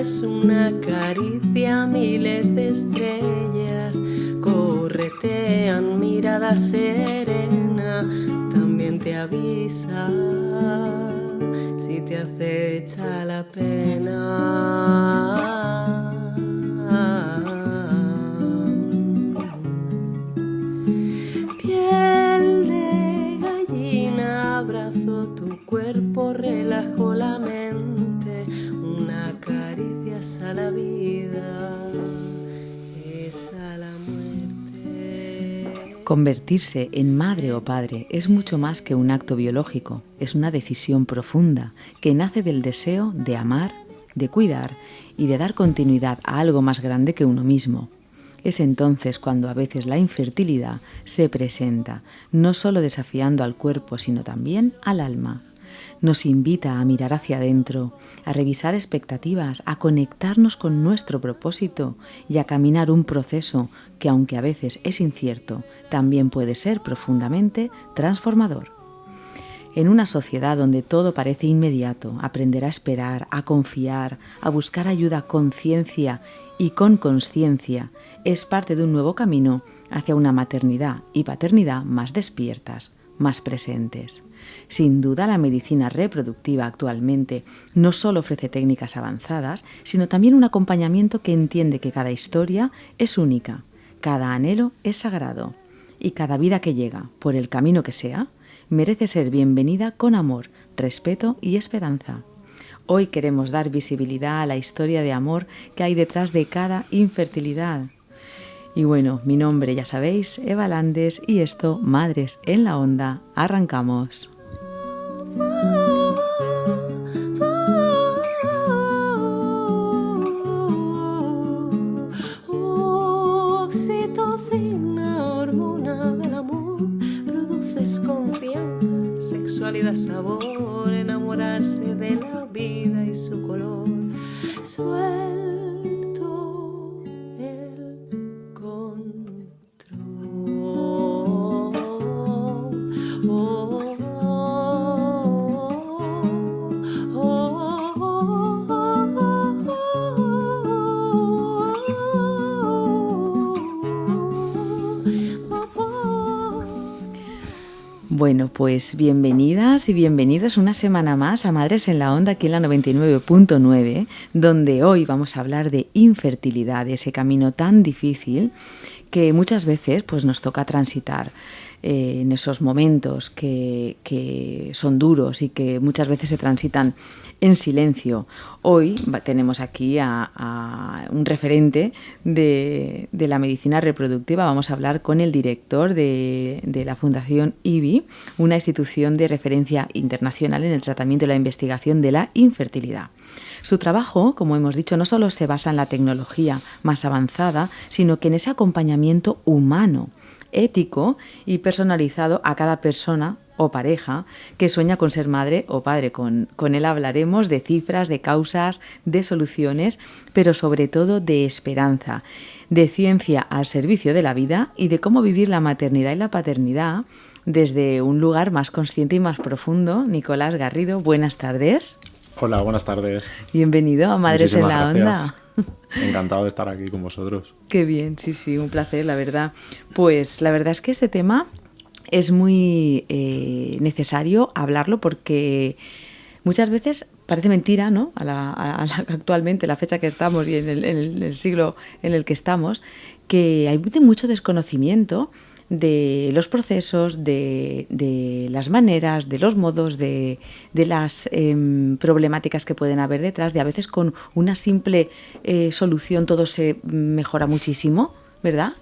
es una caricia, miles de estrellas corretean, mirada serena, también te avisa si te acecha la pena. Piel de gallina, abrazo tu cuerpo, relajo la mente, una caricia es a la vida, es a la muerte. Convertirse en madre o padre es mucho más que un acto biológico, es una decisión profunda que nace del deseo de amar, de cuidar y de dar continuidad a algo más grande que uno mismo. Es entonces cuando a veces la infertilidad se presenta, no solo desafiando al cuerpo, sino también al alma. Nos invita a mirar hacia adentro, a revisar expectativas, a conectarnos con nuestro propósito y a caminar un proceso que, aunque a veces es incierto, también puede ser profundamente transformador. En una sociedad donde todo parece inmediato, aprender a esperar, a confiar, a buscar ayuda con ciencia y con consciencia es parte de un nuevo camino hacia una maternidad y paternidad más despiertas, más presentes. Sin duda, la medicina reproductiva actualmente no solo ofrece técnicas avanzadas, sino también un acompañamiento que entiende que cada historia es única, cada anhelo es sagrado y cada vida que llega, por el camino que sea, merece ser bienvenida con amor, respeto y esperanza. Hoy queremos dar visibilidad a la historia de amor que hay detrás de cada infertilidad. Y bueno, mi nombre ya sabéis, Eva Landes, y esto, Madres en la Onda, arrancamos. Oxitocina, hormona del amor, produces confianza, sexualidad, sabor, enamorarse de la vida y su color. Suelto el control. Bueno, pues bienvenidas y bienvenidos una semana más a Madres en la Onda, aquí en la 99.9, donde hoy vamos a hablar de infertilidad, de ese camino tan difícil que muchas veces pues, nos toca transitar en esos momentos que son duros y que muchas veces se transitan en silencio. Hoy tenemos aquí a un referente de la medicina reproductiva. Vamos a hablar con el director de la Fundación IBI, una institución de referencia internacional en el tratamiento y la investigación de la infertilidad. Su trabajo, como hemos dicho, no solo se basa en la tecnología más avanzada, sino que en ese acompañamiento humano, ético y personalizado a cada persona o pareja que sueña con ser madre o padre. Con él hablaremos de cifras, de causas, de soluciones, pero sobre todo de esperanza, de ciencia al servicio de la vida y de cómo vivir la maternidad y la paternidad desde un lugar más consciente y más profundo. Nicolás Garrido, buenas tardes. Hola, buenas tardes. Bienvenido a Madres en la Onda. Encantado de estar aquí con vosotros. Qué bien, sí, un placer, la verdad. Pues la verdad es que este tema es muy necesario hablarlo porque muchas veces parece mentira, ¿no? Actualmente, la fecha que estamos y en el siglo en el que estamos, que hay mucho desconocimiento de los procesos, de las maneras, de los modos, de las problemáticas que pueden haber detrás, de a veces con una simple solución todo se mejora muchísimo, ¿verdad?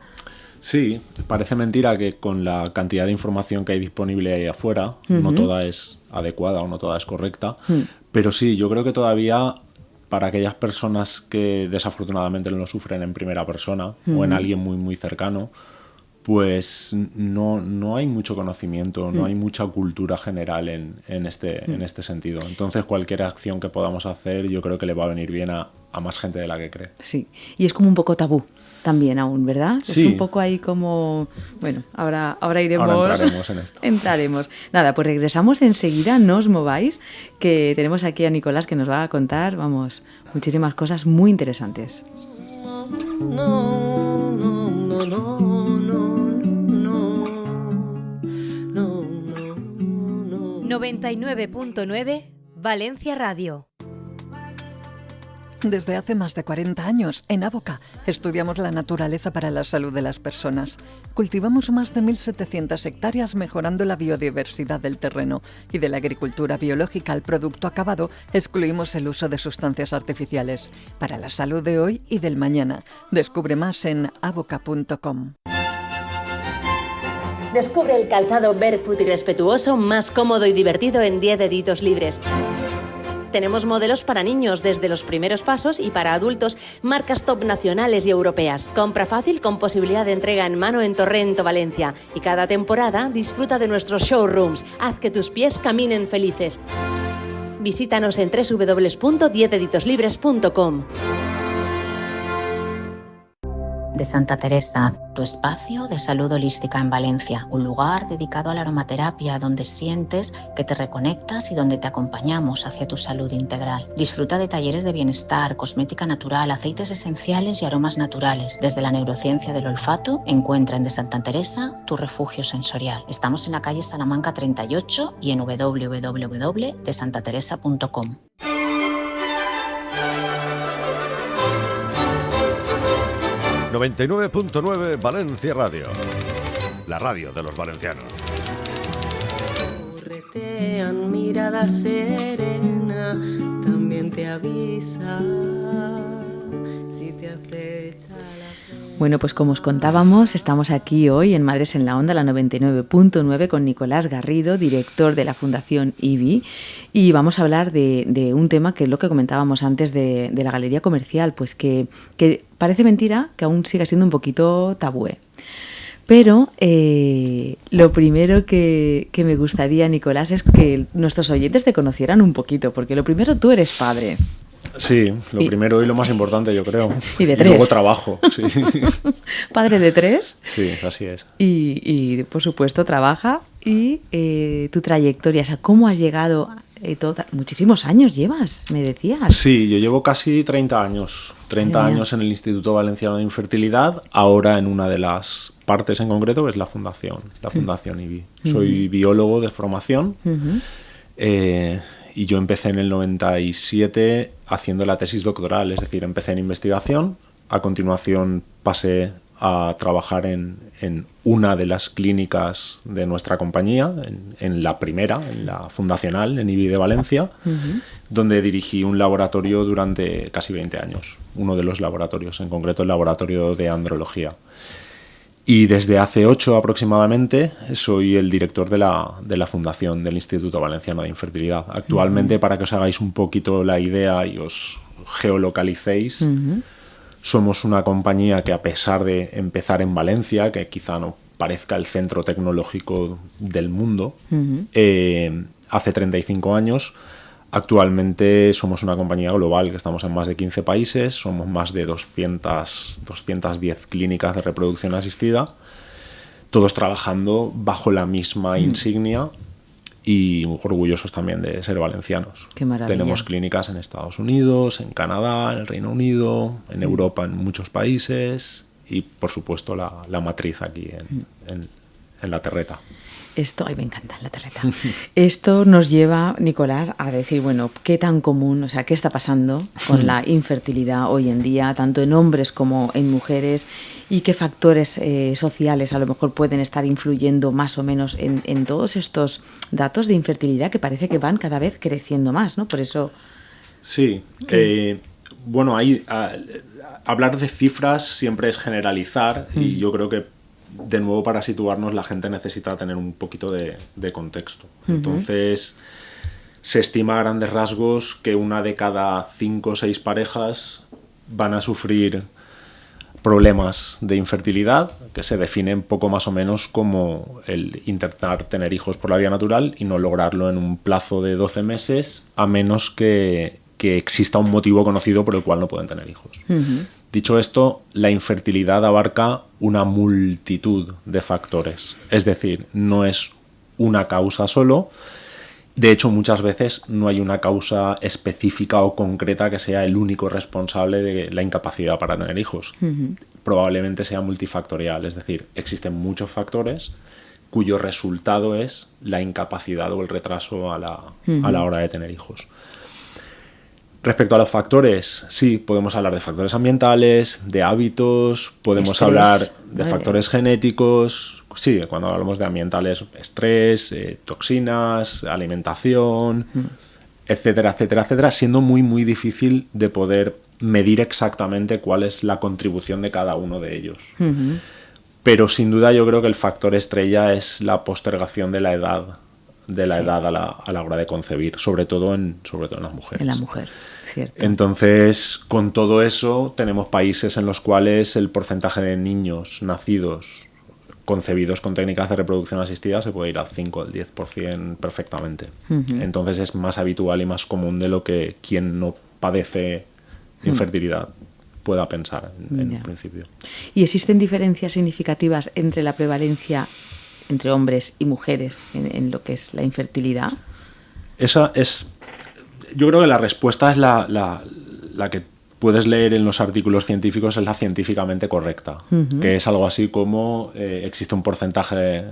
Sí, parece mentira que con la cantidad de información que hay disponible ahí afuera, no toda es adecuada o no toda es correcta, pero sí, yo creo que todavía para aquellas personas que desafortunadamente lo sufren en primera persona o en alguien muy, muy cercano, pues no hay mucho conocimiento, no hay mucha cultura general en este sentido. Entonces cualquier acción que podamos hacer yo creo que le va a venir bien a a más gente de la que cree. Sí, y es como un poco tabú también aún, ¿verdad? Sí. Es un poco ahí como... Bueno, ahora iremos... Ahora entraremos en esto. Entraremos. Nada, pues regresamos enseguida, no os mováis, que tenemos aquí a Nicolás que nos va a contar, vamos, muchísimas cosas muy interesantes. No, no, no, no, no, no, no, no. 99.9 Valencia Radio. Desde hace más de 40 años, en Avoca, estudiamos la naturaleza para la salud de las personas. Cultivamos más de 1.700 hectáreas mejorando la biodiversidad del terreno y de la agricultura biológica al producto acabado excluimos el uso de sustancias artificiales. Para la salud de hoy y del mañana. Descubre más en avoca.com. Descubre el calzado barefoot y respetuoso más cómodo y divertido en 10 deditos libres. Tenemos modelos para niños desde los primeros pasos y para adultos, marcas top nacionales y europeas. Compra fácil con posibilidad de entrega en mano en Torrento, Valencia. Y cada temporada disfruta de nuestros showrooms. Haz que tus pies caminen felices. Visítanos en www.10deditoslibres.com. De Santa Teresa, tu espacio de salud holística en Valencia, un lugar dedicado a la aromaterapia donde sientes que te reconectas y donde te acompañamos hacia tu salud integral. Disfruta de talleres de bienestar, cosmética natural, aceites esenciales y aromas naturales. Desde la neurociencia del olfato, encuentra en De Santa Teresa tu refugio sensorial. Estamos en la calle Salamanca 38 y en www.desantateresa.com. 99.9 Valencia Radio, la radio de los valencianos. Corretean mirada serena, también te avisa si te acecha la pena. Bueno, pues como os contábamos, estamos aquí hoy en Madres en la Onda, la 99.9, con Nicolás Garrido, director de la Fundación IBI, y vamos a hablar de un tema que es lo que comentábamos antes de la galería comercial, pues que parece mentira que aún siga siendo un poquito tabú. Pero lo primero que me gustaría, Nicolás, es que nuestros oyentes te conocieran un poquito, porque lo primero, tú eres padre. Sí, lo primero y lo más importante, yo creo. Y de 3. Y luego trabajo, sí. Padre de 3. Sí, así es. Y por supuesto, trabaja. Y tu trayectoria, o sea, ¿cómo has llegado? Muchísimos años llevas, me decías. Sí, yo llevo casi 30 años. 30 años en el Instituto Valenciano de Infertilidad, ahora en una de las partes en concreto, que es la Fundación IBI. Soy biólogo de formación. Y yo empecé en el 97 haciendo la tesis doctoral, es decir, empecé en investigación, a continuación pasé a trabajar en una de las clínicas de nuestra compañía, en la primera, en la fundacional, en IBI de Valencia, donde dirigí un laboratorio durante casi 20 años, uno de los laboratorios, en concreto el laboratorio de andrología. Y desde hace 8 aproximadamente soy el director de la fundación del Instituto Valenciano de Infertilidad. Actualmente, para que os hagáis un poquito la idea y os geolocalicéis, somos una compañía que, a pesar de empezar en Valencia, que quizá no parezca el centro tecnológico del mundo, hace 35 años, actualmente somos una compañía global, que estamos en más de 15 países, somos más de 210 clínicas de reproducción asistida, todos trabajando bajo la misma insignia y orgullosos también de ser valencianos. Qué maravilla. Tenemos clínicas en Estados Unidos, en Canadá, en el Reino Unido, en Europa, en muchos países y, por supuesto, la matriz aquí en La Terreta. Esto, ay, me encanta la terreta. Esto nos lleva, Nicolás, a decir, bueno, qué tan común, o sea, qué está pasando con la infertilidad hoy en día, tanto en hombres como en mujeres, y qué factores sociales a lo mejor pueden estar influyendo más o menos en todos estos datos de infertilidad que parece que van cada vez creciendo más, ¿no? Por eso... Sí, bueno, hablar de cifras siempre es generalizar y yo creo que, de nuevo, para situarnos, la gente necesita tener un poquito de contexto. Entonces, se estima a grandes rasgos que 1 de cada 5 o 6 parejas van a sufrir problemas de infertilidad, que se definen poco más o menos como el intentar tener hijos por la vía natural y no lograrlo en un plazo de 12 meses, a menos que que exista un motivo conocido por el cual no pueden tener hijos. Dicho esto, la infertilidad abarca una multitud de factores. Es decir, no es una causa solo. De hecho, muchas veces no hay una causa específica o concreta que sea el único responsable de la incapacidad para tener hijos. Probablemente sea multifactorial, es decir, existen muchos factores cuyo resultado es la incapacidad o el retraso a la hora de tener hijos. Respecto a los factores, sí, podemos hablar de factores ambientales, de hábitos, podemos hablar de factores genéticos. Sí, cuando hablamos de ambientales, estrés, toxinas, alimentación, etcétera, etcétera, etcétera, siendo muy, muy difícil de poder medir exactamente cuál es la contribución de cada uno de ellos. Pero sin duda yo creo que el factor estrella es la postergación de la edad, a la hora de concebir, sobre todo en las mujeres. En la mujer, cierto. Entonces, con todo eso, tenemos países en los cuales el porcentaje de niños nacidos concebidos con técnicas de reproducción asistida se puede ir al 5 o al 10% perfectamente. Entonces es más habitual y más común de lo que quien no padece infertilidad pueda pensar en principio. ¿Y existen diferencias significativas entre la prevalencia entre hombres y mujeres en lo que es la infertilidad? Yo creo que la respuesta es la que puedes leer en los artículos científicos, es la científicamente correcta, que es algo así como existe un porcentaje de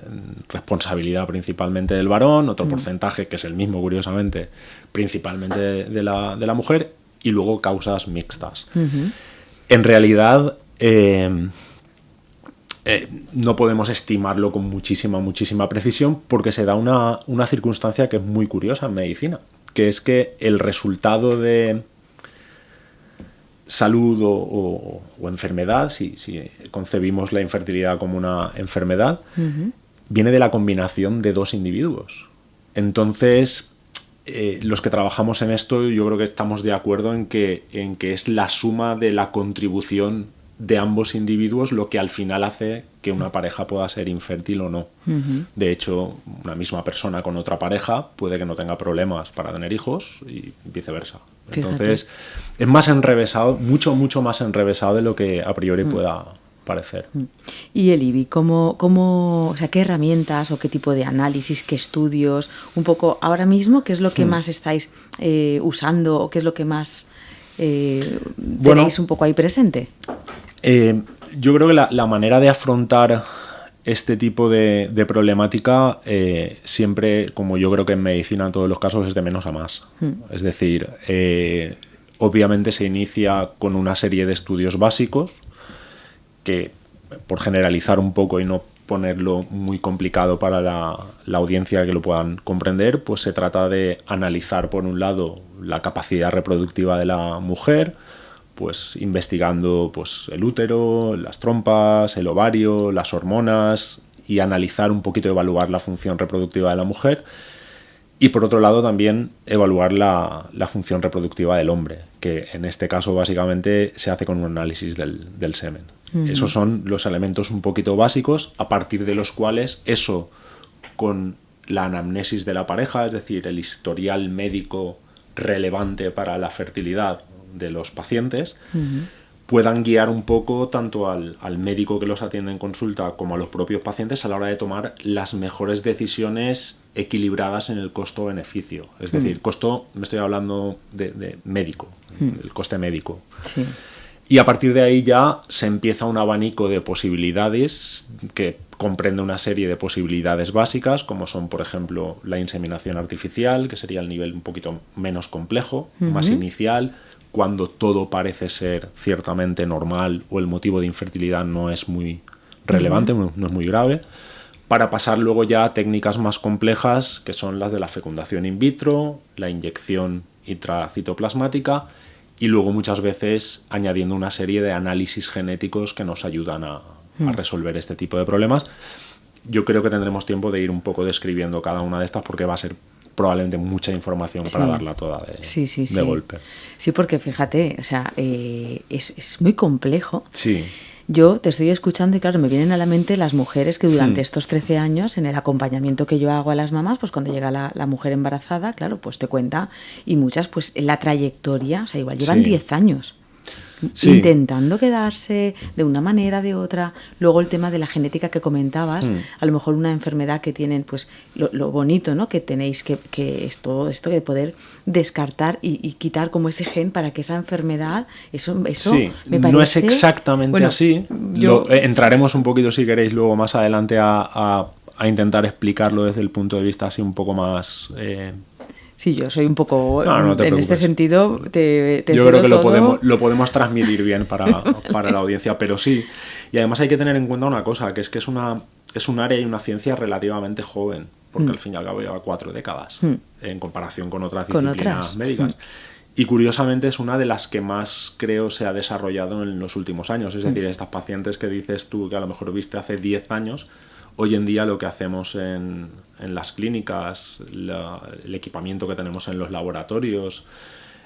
responsabilidad principalmente del varón, otro porcentaje, que es el mismo curiosamente, principalmente de la mujer, y luego causas mixtas. En realidad no podemos estimarlo con muchísima precisión, porque se da una circunstancia que es muy curiosa en medicina, que es que el resultado de salud o enfermedad, si concebimos la infertilidad como una enfermedad, viene de la combinación de dos individuos. Entonces, los que trabajamos en esto, yo creo que estamos de acuerdo en que es la suma de la contribución de ambos individuos lo que al final hace que una pareja pueda ser infértil o no. De hecho, una misma persona con otra pareja puede que no tenga problemas para tener hijos y viceversa. Entonces, es más enrevesado, mucho más enrevesado de lo que a priori pueda parecer. Y el IBI, o sea, ¿qué herramientas o qué tipo de análisis, qué estudios, un poco ahora mismo, qué es lo que más estáis usando o qué es lo que más tenéis un poco ahí presente? Yo creo que la manera de afrontar este tipo de problemática siempre, como yo creo que en medicina en todos los casos, es de menos a más. Es decir, obviamente se inicia con una serie de estudios básicos que, por generalizar un poco y no ponerlo muy complicado para la audiencia que lo puedan comprender, pues se trata de analizar, por un lado, la capacidad reproductiva de la mujer, pues investigando pues el útero, las trompas, el ovario, las hormonas, y analizar un poquito, evaluar la función reproductiva de la mujer, y por otro lado también evaluar la función reproductiva del hombre, que en este caso básicamente se hace con un análisis del semen. Esos son los elementos un poquito básicos, a partir de los cuales eso, con la anamnesis de la pareja, es decir, el historial médico relevante para la fertilidad de los pacientes, puedan guiar un poco tanto al médico que los atiende en consulta como a los propios pacientes a la hora de tomar las mejores decisiones equilibradas en el costo-beneficio. Es decir, costo, me estoy hablando de médico, el coste médico. Sí. Y a partir de ahí ya se empieza un abanico de posibilidades que comprende una serie de posibilidades básicas, como son, por ejemplo, la inseminación artificial, que sería el nivel un poquito menos complejo, más inicial, cuando todo parece ser ciertamente normal o el motivo de infertilidad no es muy relevante, no es muy grave, para pasar luego ya a técnicas más complejas, que son las de la fecundación in vitro, la inyección intracitoplasmática, y luego muchas veces añadiendo una serie de análisis genéticos que nos ayudan a resolver este tipo de problemas. Yo creo que tendremos tiempo de ir un poco describiendo cada una de estas, porque va a ser probablemente mucha información para darla toda de golpe. Sí, porque fíjate, o sea, es muy complejo. Sí. yo te estoy escuchando y claro, me vienen a la mente las mujeres que durante estos 13 años, en el acompañamiento que yo hago a las mamás, pues cuando llega la mujer embarazada, claro, pues te cuenta, y muchas, pues la trayectoria, o sea, igual llevan 10 años. Intentando quedarse de una manera, de otra. Luego el tema de la genética que comentabas, a lo mejor una enfermedad que tienen, pues lo bonito, ¿no? Que tenéis que es todo esto de poder descartar y quitar como ese gen para que esa enfermedad, eso me parece... No es exactamente así. Entraremos un poquito, si queréis, luego más adelante a intentar explicarlo desde el punto de vista así un poco más... Sí, yo soy un poco... No te en este sentido te yo creo que lo podemos transmitir bien para la audiencia, pero sí. Y además hay que tener en cuenta una cosa, que es un área y una ciencia relativamente joven, porque al fin y al cabo lleva 4 décadas en comparación con otras disciplinas médicas. Y curiosamente es una de las que más, creo, se ha desarrollado en los últimos años. Es decir, estas pacientes que dices tú que a lo mejor viste hace 10 años, hoy en día lo que hacemos en las clínicas, el equipamiento que tenemos en los laboratorios,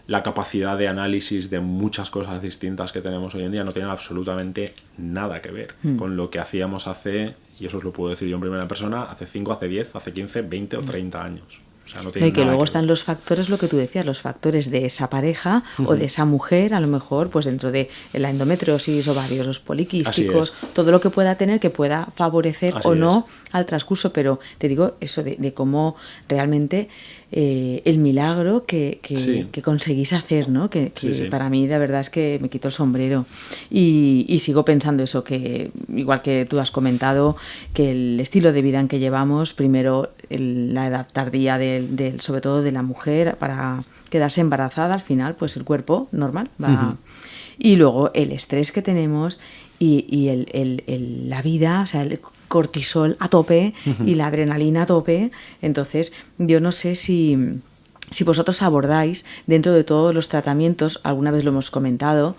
la capacidad de análisis de muchas cosas distintas que tenemos hoy en día no tienen absolutamente nada que ver con lo que hacíamos hace, y eso os lo puedo decir yo en primera persona, hace 5, hace 10, hace 15, 20 o 30 años. O sea, no tiene y que nada luego que están ver. Los factores, lo que tú decías, los factores de esa pareja o de esa mujer, a lo mejor pues dentro de la endometriosis, ovarios, los poliquísticos, todo lo que pueda tener que pueda favorecer no al transcurso, pero te digo eso de cómo realmente el milagro que conseguís hacer, ¿no? Que para mí de verdad es que me quito el sombrero y sigo pensando eso, que igual que tú has comentado, que el estilo de vida en que llevamos, primero la edad tardía sobre todo de la mujer para quedarse embarazada, al final pues el cuerpo normal va y luego el estrés que tenemos y la vida, o sea, el cortisol a tope y la adrenalina a tope. Entonces yo no sé si vosotros abordáis dentro de todos los tratamientos, alguna vez lo hemos comentado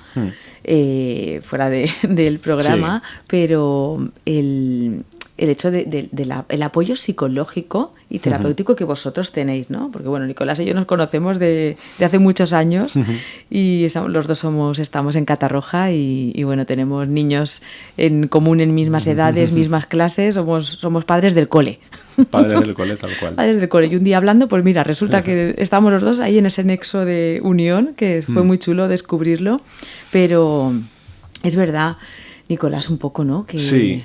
fuera del programa, pero el hecho del apoyo psicológico y terapéutico que vosotros tenéis, ¿no? Porque bueno, Nicolás y yo nos conocemos de hace muchos años y los dos estamos en Catarroja y bueno, tenemos niños en común en mismas edades, mismas clases, somos padres del cole. Padres del cole, tal cual. Padres del cole. Y un día hablando, pues mira, resulta que estamos los dos ahí en ese nexo de unión, que fue muy chulo descubrirlo, pero es verdad, Nicolás, un poco, ¿no? Que... Sí,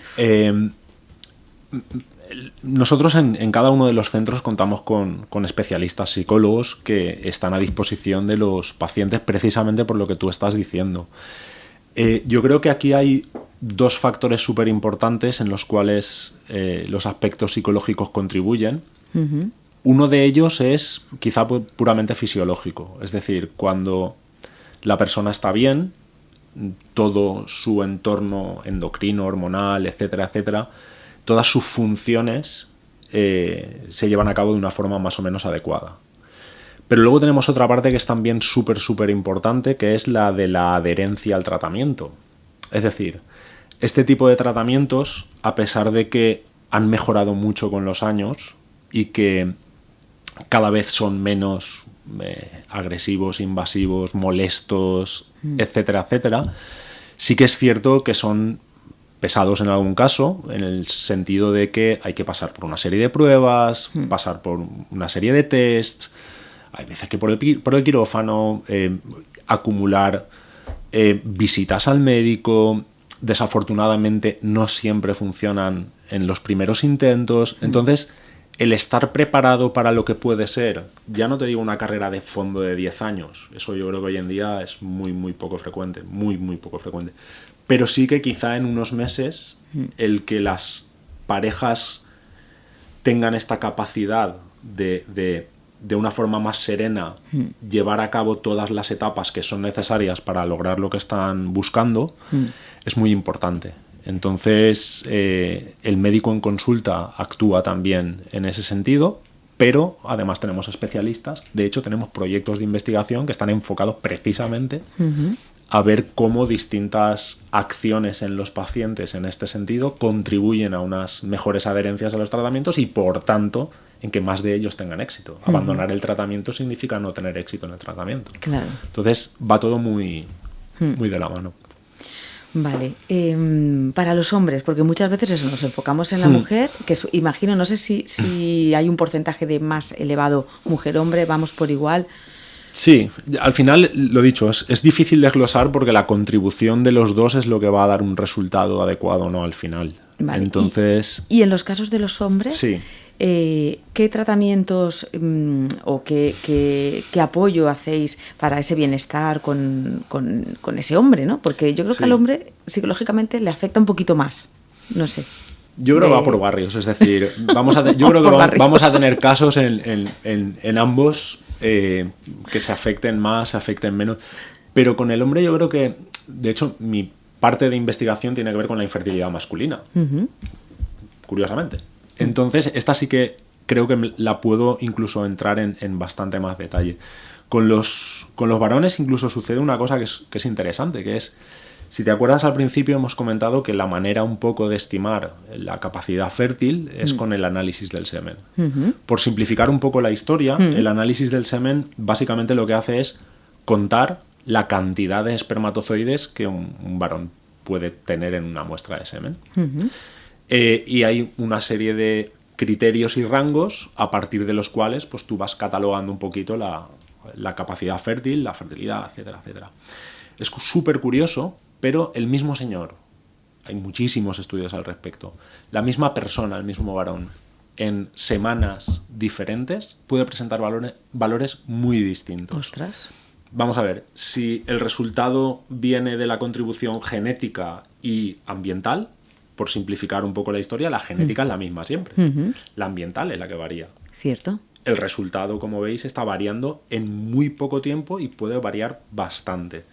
nosotros en cada uno de los centros contamos con especialistas psicólogos que están a disposición de los pacientes precisamente por lo que tú estás diciendo. Yo creo que aquí hay 2 factores súper importantes en los cuales los aspectos psicológicos contribuyen. Uno de ellos es quizá puramente fisiológico, es decir, cuando la persona está bien, todo su entorno endocrino, hormonal, etcétera, etcétera, todas sus funciones se llevan a cabo de una forma más o menos adecuada. Pero luego tenemos otra parte que es también súper importante, que es la de la adherencia al tratamiento. Es decir, este tipo de tratamientos, a pesar de que han mejorado mucho con los años y que cada vez son menos agresivos, invasivos, molestos, etcétera, etcétera, sí que es cierto que son pesados en algún caso, en el sentido de que hay que pasar por una serie de pruebas, pasar por una serie de tests, hay veces que por el quirófano, acumular visitas al médico, desafortunadamente no siempre funcionan en los primeros intentos, entonces el estar preparado para lo que puede ser, ya no te digo una carrera de fondo de 10 años, eso yo creo que hoy en día es muy poco frecuente, muy poco frecuente. Pero sí que quizá en unos meses el que las parejas tengan esta capacidad de una forma más serena llevar a cabo todas las etapas que son necesarias para lograr lo que están buscando es muy importante. Entonces el médico en consulta actúa también en ese sentido, pero además tenemos especialistas. De hecho, tenemos proyectos de investigación que están enfocados precisamente a ver cómo distintas acciones en los pacientes en este sentido contribuyen a unas mejores adherencias a los tratamientos y, por tanto, en que más de ellos tengan éxito. Abandonar el tratamiento significa no tener éxito en el tratamiento. Claro. Entonces, va todo muy de la mano. Vale. Para los hombres, porque muchas veces eso, nos enfocamos en la mujer, que imagino, no sé si hay un porcentaje de más elevado mujer-hombre, vamos por igual. Sí, al final, lo dicho, es difícil desglosar porque la contribución de los dos es lo que va a dar un resultado adecuado o no al final. Vale. Entonces... ¿Y en los casos de los hombres? Sí. ¿Qué tratamientos o qué apoyo hacéis para ese bienestar con ese hombre, ¿no? Porque yo creo que al hombre psicológicamente le afecta un poquito más, no sé. Yo creo que va por barrios, es decir, yo creo que vamos a tener casos en ambos que se afecten más, se afecten menos, pero con el hombre yo creo que, de hecho, mi parte de investigación tiene que ver con la infertilidad masculina, curiosamente. Entonces, esta sí que creo que la puedo incluso entrar en bastante más detalle. Con los varones incluso sucede una cosa que es interesante, que es, si te acuerdas al principio hemos comentado que la manera un poco de estimar la capacidad fértil es con el análisis del semen. Por simplificar un poco la historia, el análisis del semen básicamente lo que hace es contar la cantidad de espermatozoides que un varón puede tener en una muestra de semen. Y hay una serie de criterios y rangos a partir de los cuales pues, tú vas catalogando un poquito la capacidad fértil, la fertilidad, etcétera, etcétera. Es súper curioso, pero el mismo señor, hay muchísimos estudios al respecto, la misma persona, el mismo varón, en semanas diferentes puede presentar valores muy distintos. ¡Ostras! Vamos a ver, si el resultado viene de la contribución genética y ambiental, por simplificar un poco la historia, la genética es la misma siempre. La ambiental es la que varía. Cierto. El resultado, como veis, está variando en muy poco tiempo y puede variar bastante.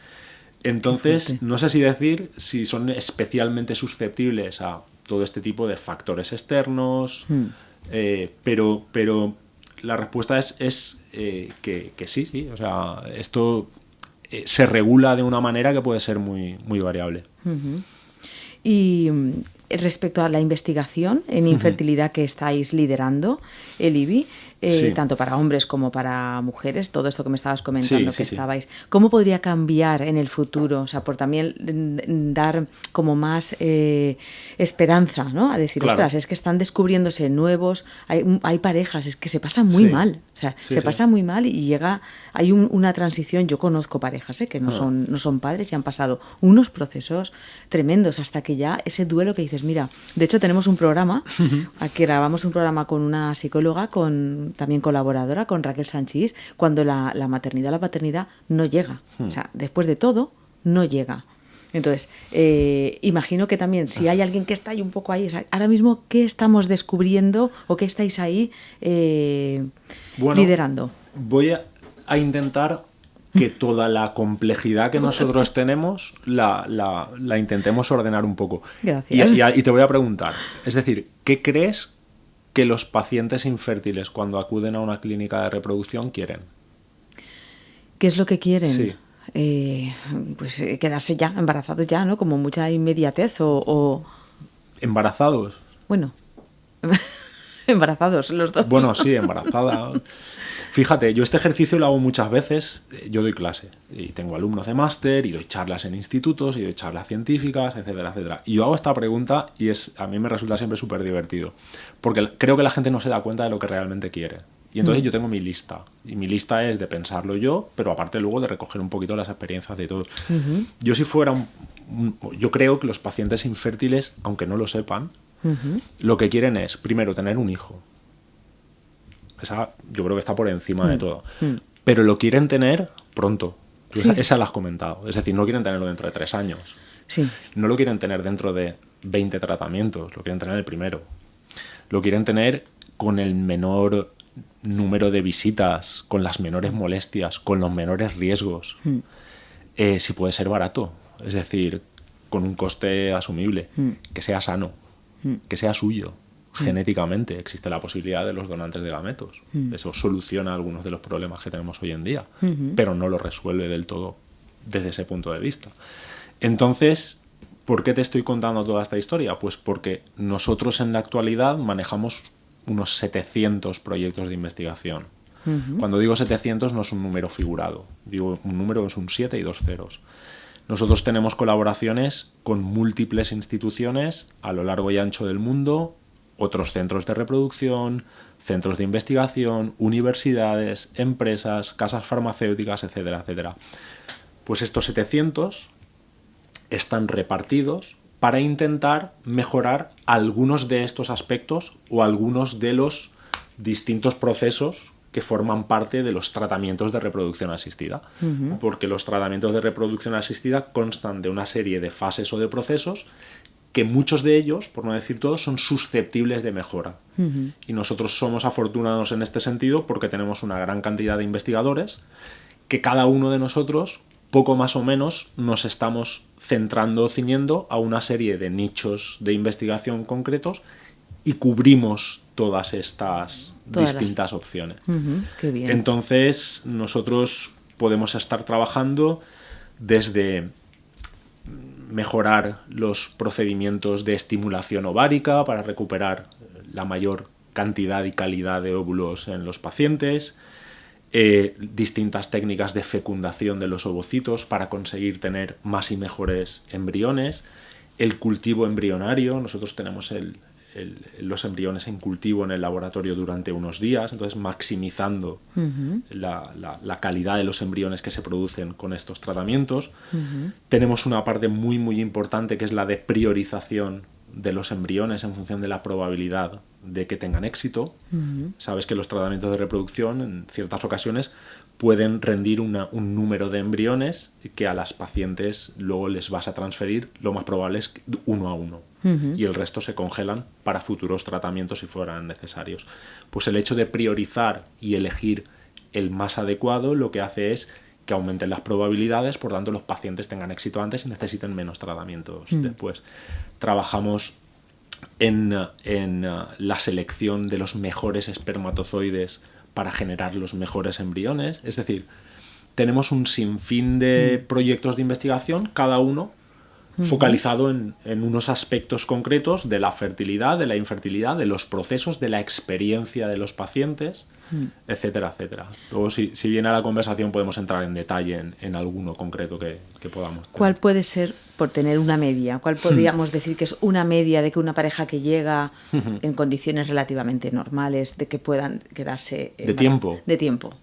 Entonces, no sé si decir si son especialmente susceptibles a todo este tipo de factores externos, pero la respuesta es que sí. O sea, esto se regula de una manera que puede ser muy, muy variable. Y respecto a la investigación en infertilidad que estáis liderando, el IBI, tanto para hombres como para mujeres, todo esto que me estabas comentando estabais, ¿cómo podría cambiar en el futuro? O sea, por también dar como más esperanza, ¿no? A decir, ostras, es que están descubriéndose nuevos, hay parejas, es que se pasa muy mal, o sea, se pasa muy mal y hay una transición. Yo conozco parejas que no son padres y han pasado unos procesos tremendos hasta que ya ese duelo que dices, mira, de hecho tenemos un programa, aquí grabamos un programa con una psicóloga, también colaboradora, con Raquel Sanchís, cuando la maternidad, la paternidad no llega. O sea, después de todo, no llega. Entonces, imagino que también, si hay alguien que está ahí un poco ahí, o sea, ahora mismo, ¿qué estamos descubriendo o qué estáis ahí liderando? Voy a intentar que toda la complejidad que nosotros tenemos la intentemos ordenar un poco. Gracias. Y te voy a preguntar, es decir, ¿qué crees que los pacientes infértiles cuando acuden a una clínica de reproducción quieren? ¿Qué es lo que quieren? Sí. Pues quedarse ya, embarazados ya, ¿no? Como mucha inmediatez o... ¿Embarazados? Bueno, embarazados los dos. Bueno, sí, embarazada. Fíjate, yo este ejercicio lo hago muchas veces. Yo doy clase y tengo alumnos de máster y doy charlas en institutos y doy charlas científicas, etcétera, etcétera. Y yo hago esta pregunta y a mí me resulta siempre súper divertido, porque creo que la gente no se da cuenta de lo que realmente quiere. Y entonces yo tengo mi lista, y mi lista es de pensarlo yo, pero aparte luego de recoger un poquito las experiencias de todos. Yo si fuera yo creo que los pacientes infértiles, aunque no lo sepan, lo que quieren es, primero, tener un hijo. Esa yo creo que está por encima de todo. Pero lo quieren tener pronto. Esa la has comentado. Es decir, no quieren tenerlo dentro de 3 años. Sí. No lo quieren tener dentro de 20 tratamientos. Lo quieren tener el primero. Lo quieren tener con el menor número de visitas, con las menores molestias, con los menores riesgos. Si puede ser barato. Es decir, con un coste asumible. Que sea sano. Que sea suyo. Genéticamente existe la posibilidad de los donantes de gametos. Eso soluciona algunos de los problemas que tenemos hoy en día, pero no lo resuelve del todo desde ese punto de vista. Entonces, ¿por qué te estoy contando toda esta historia? Pues porque nosotros en la actualidad manejamos unos 700 proyectos de investigación. Cuando digo 700 no es un número figurado, digo un número es un 7 y 2 ceros. Nosotros tenemos colaboraciones con múltiples instituciones a lo largo y ancho del mundo, otros centros de reproducción, centros de investigación, universidades, empresas, casas farmacéuticas, etcétera, etcétera. Pues estos 700 están repartidos para intentar mejorar algunos de estos aspectos o algunos de los distintos procesos que forman parte de los tratamientos de reproducción asistida. Porque los tratamientos de reproducción asistida constan de una serie de fases o de procesos que muchos de ellos, por no decir todos, son susceptibles de mejora. Y nosotros somos afortunados en este sentido porque tenemos una gran cantidad de investigadores que cada uno de nosotros, poco más o menos, nos estamos centrando o ciñendo a una serie de nichos de investigación concretos y cubrimos todas estas distintas opciones. Qué bien. Entonces, nosotros podemos estar trabajando desde mejorar los procedimientos de estimulación ovárica para recuperar la mayor cantidad y calidad de óvulos en los pacientes, distintas técnicas de fecundación de los ovocitos para conseguir tener más y mejores embriones, el cultivo embrionario. Nosotros tenemos los embriones en cultivo en el laboratorio durante unos días, entonces maximizando la calidad de los embriones que se producen con estos tratamientos. Tenemos una parte muy muy importante que es la de priorización de los embriones en función de la probabilidad de que tengan éxito. Sabes que los tratamientos de reproducción en ciertas ocasiones pueden rendir un número de embriones que a las pacientes luego les vas a transferir, lo más probable es 1 a 1. Y el resto se congelan para futuros tratamientos si fueran necesarios. Pues el hecho de priorizar y elegir el más adecuado lo que hace es que aumenten las probabilidades, por tanto los pacientes tengan éxito antes y necesiten menos tratamientos después. Trabajamos en la selección de los mejores espermatozoides para generar los mejores embriones. Es decir, tenemos un sinfín de proyectos de investigación, cada uno focalizado en unos aspectos concretos de la fertilidad, de la infertilidad, de los procesos, de la experiencia de los pacientes, etcétera, etcétera. Luego, si viene a la conversación, podemos entrar en detalle en alguno concreto que podamos tener. ¿Cuál puede ser, por tener una media, cuál podríamos decir que es una media de que una pareja que llega en condiciones relativamente normales, de que puedan quedarse... ¿De tiempo? De tiempo.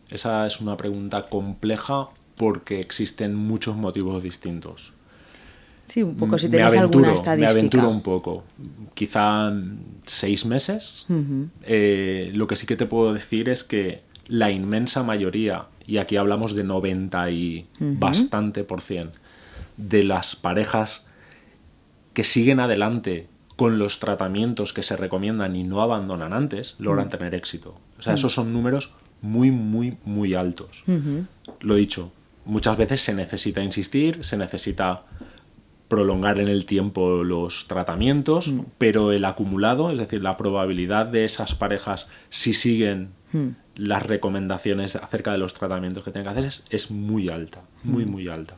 Esa es una pregunta compleja porque existen muchos motivos distintos. Sí, un poco, si tenéis alguna estadística. Me aventuro un poco. Quizá 6 meses. Lo que sí que te puedo decir es que la inmensa mayoría, y aquí hablamos de 90 y bastante %, de las parejas que siguen adelante con los tratamientos que se recomiendan y no abandonan antes, logran tener éxito. O sea, esos son números muy, muy, muy altos. Lo dicho, muchas veces se necesita insistir, se necesita prolongar en el tiempo los tratamientos, pero el acumulado, es decir, la probabilidad de esas parejas, si siguen las recomendaciones acerca de los tratamientos que tienen que hacer, es muy alta, muy, muy alta.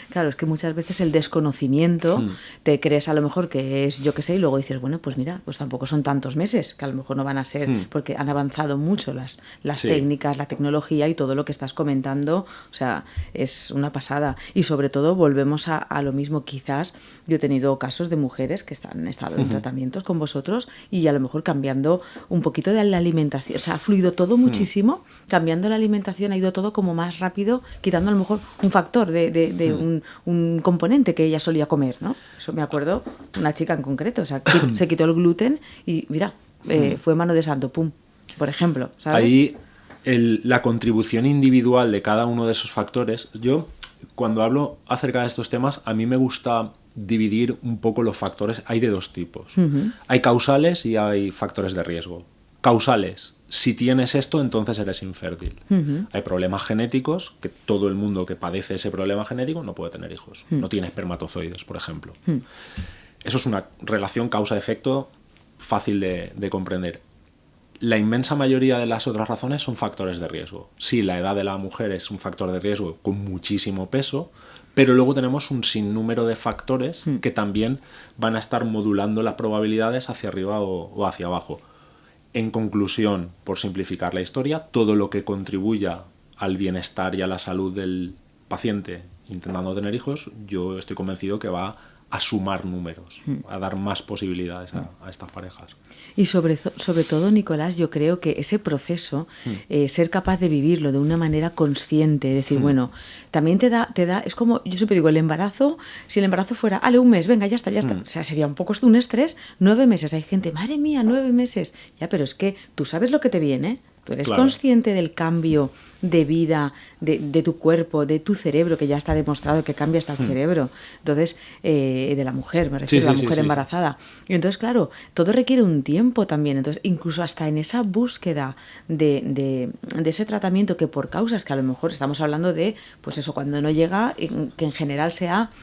Claro, es que muchas veces el desconocimiento te crees a lo mejor que es, yo qué sé, y luego dices, bueno, pues mira, pues tampoco son tantos meses, que a lo mejor no van a ser, porque han avanzado mucho las técnicas, la tecnología y todo lo que estás comentando, o sea, es una pasada. Y sobre todo volvemos a lo mismo, quizás yo he tenido casos de mujeres que han estado en tratamientos con vosotros y a lo mejor cambiando un poquito de la alimentación, o sea, ha fluido todo muchísimo, cambiando la alimentación ha ido todo como más rápido, quitando a lo mejor un factor de un componente que ella solía comer, ¿no? Eso me acuerdo, una chica en concreto, o sea, se quitó el gluten y mira, fue mano de santo, pum, por ejemplo, ¿sabes? Ahí la contribución individual de cada uno de esos factores, yo cuando hablo acerca de estos temas, a mí me gusta dividir un poco los factores, hay de dos tipos. Hay causales y hay factores de riesgo. Causales, si tienes esto, entonces eres infértil. Hay problemas genéticos, que todo el mundo que padece ese problema genético no puede tener hijos. No tiene espermatozoides, por ejemplo. Eso es una relación causa-efecto fácil de comprender. La inmensa mayoría de las otras razones son factores de riesgo. Sí, la edad de la mujer es un factor de riesgo con muchísimo peso, pero luego tenemos un sinnúmero de factores que también van a estar modulando las probabilidades hacia arriba o hacia abajo. En conclusión, por simplificar la historia, todo lo que contribuya al bienestar y a la salud del paciente intentando tener hijos, yo estoy convencido que va a sumar números, a dar más posibilidades a estas parejas. Y sobre todo, Nicolás, yo creo que ese proceso, ser capaz de vivirlo de una manera consciente, decir, bueno, también te da, es como, yo siempre digo, el embarazo, si el embarazo fuera, un mes, venga, ya está, o sea, sería un poco un estrés, 9 meses, hay gente, madre mía, 9 meses, ya, pero es que tú sabes lo que te viene, tú eres consciente del cambio de vida, de tu cuerpo, de tu cerebro, que ya está demostrado que cambia hasta el cerebro. Entonces, de la mujer, me refiero, la mujer embarazada. Y entonces, claro, todo requiere un tiempo también. Entonces, incluso hasta en esa búsqueda de ese tratamiento que por causas que a lo mejor estamos hablando de, pues eso, cuando no llega, que en general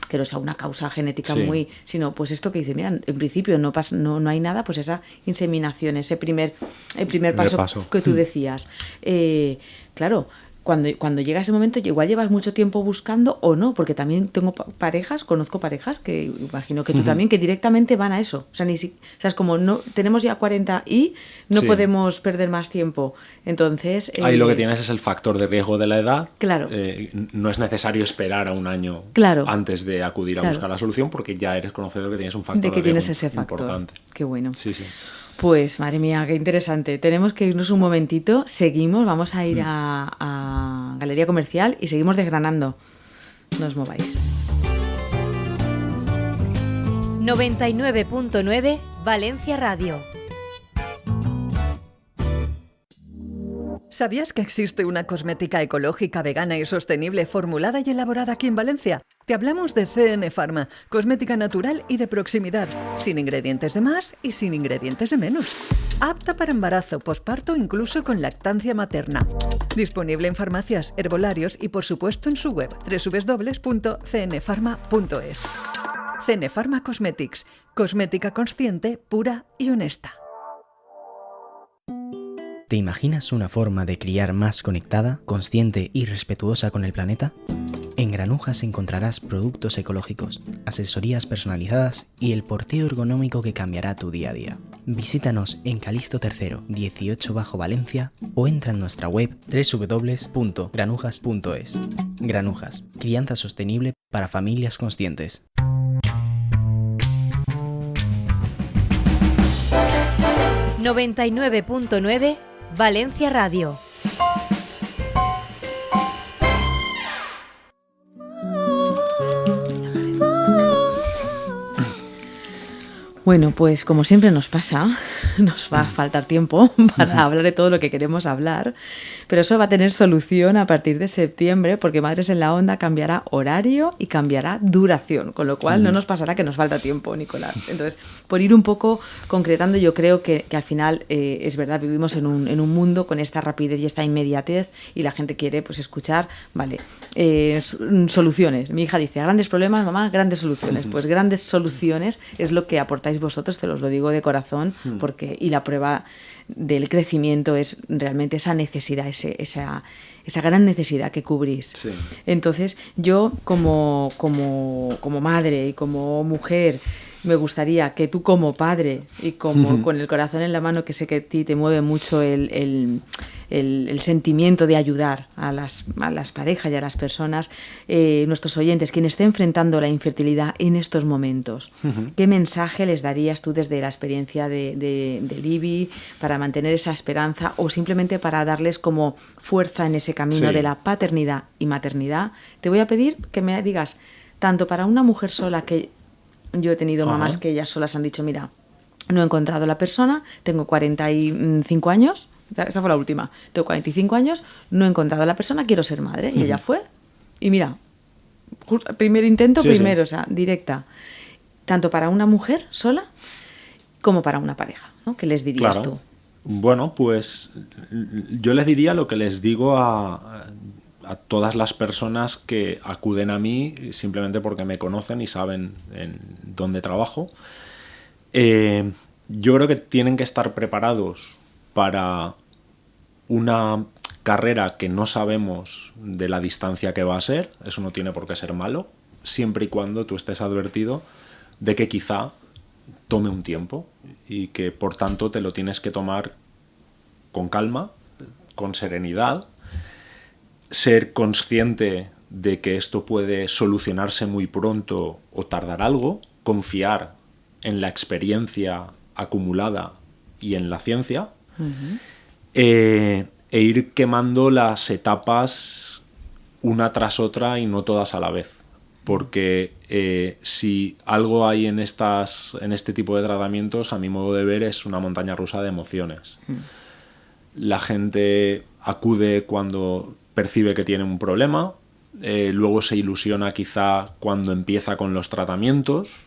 que no sea una causa genética muy, sino pues esto que dice, mira, en principio no hay nada, pues esa inseminación, el primer paso que tú decías. Claro, cuando llega ese momento, igual llevas mucho tiempo buscando o no, porque también conozco parejas que imagino que tú también, que directamente van a eso. O sea, es como, no tenemos ya 40 y no podemos perder más tiempo. Entonces... Ahí lo que tienes es el factor de riesgo de la edad. Claro. No es necesario esperar a un año antes de acudir a buscar la solución, porque ya eres conocedor que tienes un factor de riesgo tienes ese factor importante. Qué bueno. Sí. Pues, madre mía, qué interesante. Tenemos que irnos un momentito, seguimos, vamos a ir a Galería Comercial y seguimos desgranando. No os mováis. 99.9 Valencia Radio. ¿Sabías que existe una cosmética ecológica, vegana y sostenible formulada y elaborada aquí en Valencia? Te hablamos de CN Pharma, cosmética natural y de proximidad, sin ingredientes de más y sin ingredientes de menos. Apta para embarazo, posparto, incluso con lactancia materna. Disponible en farmacias, herbolarios y por supuesto en su web www.cnpharma.es. CN Pharma Cosmetics, cosmética consciente, pura y honesta. ¿Te imaginas una forma de criar más conectada, consciente y respetuosa con el planeta? En Granujas encontrarás productos ecológicos, asesorías personalizadas y el porteo ergonómico que cambiará tu día a día. Visítanos en Calixto III, 18 Bajo Valencia o entra en nuestra web www.granujas.es. Granujas, crianza sostenible para familias conscientes. ...99.9 Valencia Radio. Bueno, pues como siempre nos pasa, nos va a faltar tiempo para hablar de todo lo que queremos hablar, pero eso va a tener solución a partir de septiembre, porque Madres en la Onda cambiará horario y cambiará duración, con lo cual no nos pasará que nos falta tiempo, Nicolás. Entonces, por ir un poco concretando, yo creo que al final es verdad, vivimos en un mundo con esta rapidez y esta inmediatez y la gente quiere pues escuchar, soluciones. Mi hija dice, grandes problemas, mamá, grandes soluciones. Pues grandes soluciones es lo que aportáis vosotros, te los lo digo de corazón, y la prueba del crecimiento es realmente esa necesidad, esa gran necesidad que cubrís. Sí. Entonces, yo como madre y como mujer, me gustaría que tú como padre y como con el corazón en la mano, que sé que a ti te mueve mucho el sentimiento de ayudar a las parejas y a las personas, nuestros oyentes, quien esté enfrentando la infertilidad en estos momentos, ¿qué mensaje les darías tú desde la experiencia de Libby para mantener esa esperanza o simplemente para darles como fuerza en ese camino de la paternidad y maternidad? Te voy a pedir que me digas, tanto para una mujer sola, que yo he tenido mamás que ellas solas han dicho, mira, no he encontrado la persona, tengo 45 años, esta fue la última, tengo 45 años, no he encontrado la persona, quiero ser madre. Y ella fue, y mira, primer intento, o sea, directa. Tanto para una mujer sola como para una pareja, ¿no? ¿Qué les dirías tú? Bueno, pues yo les diría lo que les digo a todas las personas que acuden a mí simplemente porque me conocen y saben en dónde trabajo. Yo creo que tienen que estar preparados para una carrera que no sabemos de la distancia que va a ser. Eso no tiene por qué ser malo, siempre y cuando tú estés advertido de que quizá tome un tiempo y que por tanto te lo tienes que tomar con calma, con serenidad, ser consciente de que esto puede solucionarse muy pronto o tardar algo, confiar en la experiencia acumulada y en la ciencia, e ir quemando las etapas una tras otra y no todas a la vez. Porque si algo hay en este tipo de tratamientos, a mi modo de ver, es una montaña rusa de emociones. La gente acude cuando percibe que tiene un problema, luego se ilusiona quizá cuando empieza con los tratamientos,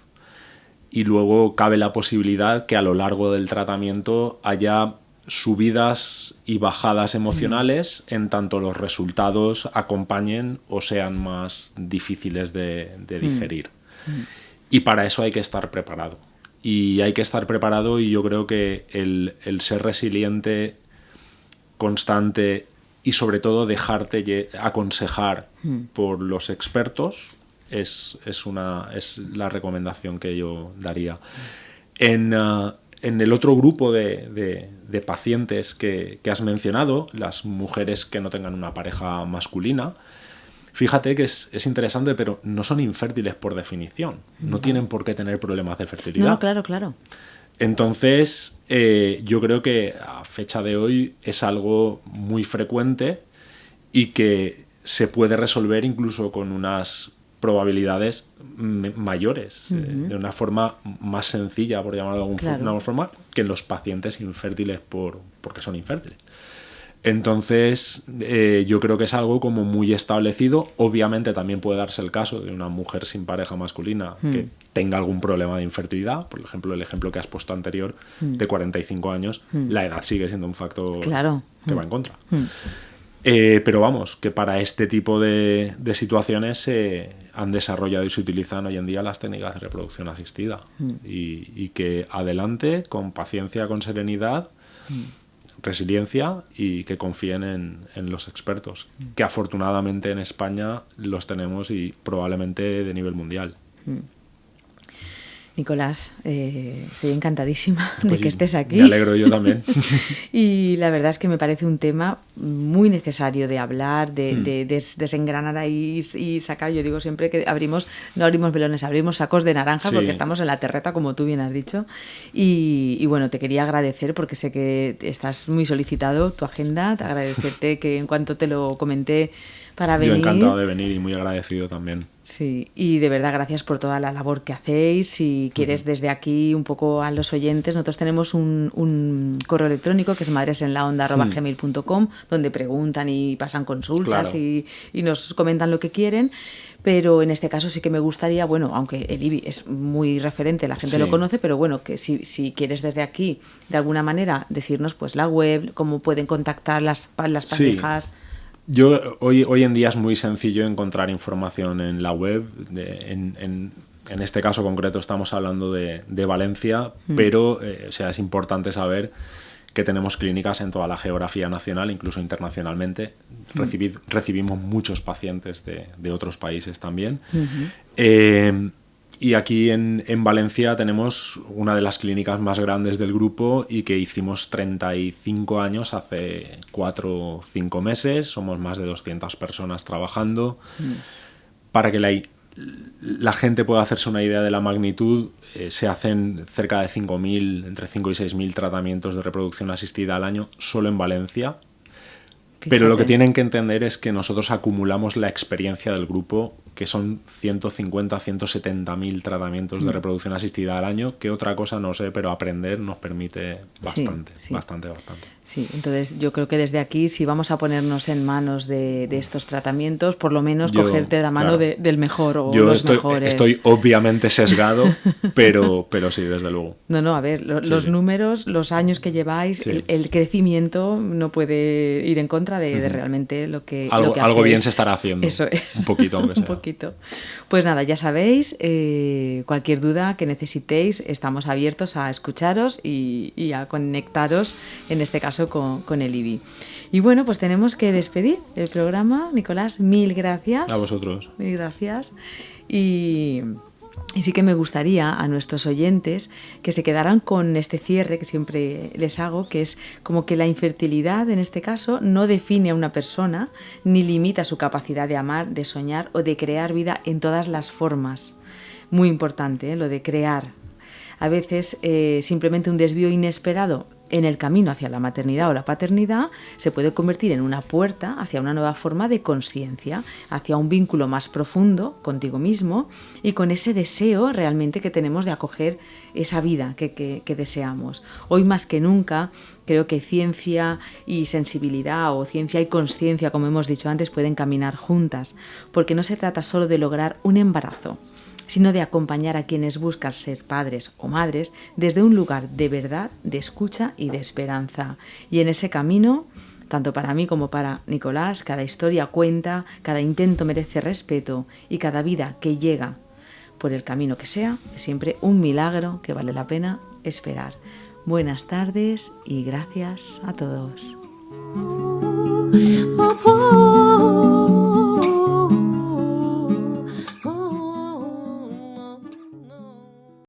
y luego cabe la posibilidad que a lo largo del tratamiento haya subidas y bajadas emocionales en tanto los resultados acompañen o sean más difíciles de digerir. Y para eso hay que estar preparado. Y hay que estar preparado, y yo creo que el ser resiliente, constante y sobre todo dejarte aconsejar por los expertos es la recomendación que yo daría. En el otro grupo de pacientes que has mencionado, las mujeres que no tengan una pareja masculina, fíjate que es interesante, pero no son infértiles por definición. No tienen por qué tener problemas de fertilidad. No, claro. Entonces, yo creo que a fecha de hoy es algo muy frecuente y que se puede resolver incluso con unas probabilidades mayores, de una forma más sencilla, por llamarlo de alguna forma, que en los pacientes infértiles porque son infértiles. Entonces, yo creo que es algo como muy establecido. Obviamente también puede darse el caso de una mujer sin pareja masculina que tenga algún problema de infertilidad. Por ejemplo, el ejemplo que has puesto anterior, de 45 años, la edad sigue siendo un factor que va en contra. Pero vamos, que para este tipo de situaciones se han desarrollado y se utilizan hoy en día las técnicas de reproducción asistida. Y que adelante, con paciencia, con serenidad, resiliencia, y que confíen en los expertos, que afortunadamente en España los tenemos y probablemente de nivel mundial. Nicolás, estoy encantadísima de que estés aquí. Me alegro yo también. Y la verdad es que me parece un tema muy necesario de hablar, de desengranar ahí y sacar. Yo digo siempre que no abrimos melones, abrimos sacos de naranja, porque estamos en la terreta, como tú bien has dicho. Y bueno, te quería agradecer, porque sé que estás muy solicitado, tu agenda, te agradecerte que en cuanto te lo comenté para venir. Yo encantado de venir y muy agradecido también. Sí, y de verdad gracias por toda la labor que hacéis. Si quieres, desde aquí un poco a los oyentes, nosotros tenemos un correo electrónico que es madresenlaonda@gmail.com, donde preguntan y pasan consultas y nos comentan lo que quieren. Pero en este caso sí que me gustaría, bueno, aunque el IBI es muy referente, la gente lo conoce, pero bueno, que si quieres desde aquí, de alguna manera, decirnos pues la web, cómo pueden contactar las parejas. Hoy en día es muy sencillo encontrar información en la web. En este caso concreto estamos hablando de Valencia, pero es importante saber que tenemos clínicas en toda la geografía nacional, incluso internacionalmente. Recibimos muchos pacientes de otros países también. Y aquí en Valencia tenemos una de las clínicas más grandes del grupo, y que hicimos 35 años hace 4 o 5 meses. Somos más de 200 personas trabajando. Para que la gente pueda hacerse una idea de la magnitud, se hacen cerca de 5.000, entre 5 y 6.000 tratamientos de reproducción asistida al año solo en Valencia. Fíjate. Pero lo que tienen que entender es que nosotros acumulamos la experiencia del grupo, que son 150, 170.000 tratamientos de reproducción asistida al año, que otra cosa no sé, pero aprender nos permite bastante. Sí, entonces yo creo que desde aquí, si vamos a ponernos en manos de estos tratamientos, por lo menos cogerte la mano del mejor o los mejores. Estoy obviamente sesgado, pero sí, desde luego. No, a ver, los números, los años que lleváis, el crecimiento no puede ir en contra de realmente lo que algo bien se estará haciendo. Eso es. Un poquito, aunque sea. Un poquito. Pues nada, ya sabéis, cualquier duda que necesitéis, estamos abiertos a escucharos y a conectaros, en este caso con el IBI. Y bueno, pues tenemos que despedir el programa. Nicolás, mil gracias. A vosotros. Mil gracias. Y Y sí que me gustaría a nuestros oyentes que se quedaran con este cierre que siempre les hago, que es como que la infertilidad, en este caso, no define a una persona ni limita su capacidad de amar, de soñar o de crear vida en todas las formas. Muy importante, lo de crear. A veces simplemente un desvío inesperado en el camino hacia la maternidad o la paternidad se puede convertir en una puerta hacia una nueva forma de conciencia, hacia un vínculo más profundo contigo mismo y con ese deseo realmente que tenemos de acoger esa vida que deseamos. Hoy más que nunca creo que ciencia y sensibilidad, o ciencia y consciencia, como hemos dicho antes, pueden caminar juntas, porque no se trata solo de lograr un embarazo, sino de acompañar a quienes buscan ser padres o madres desde un lugar de verdad, de escucha y de esperanza. Y en ese camino, tanto para mí como para Nicolás, cada historia cuenta, cada intento merece respeto y cada vida que llega por el camino que sea es siempre un milagro que vale la pena esperar. Buenas tardes y gracias a todos.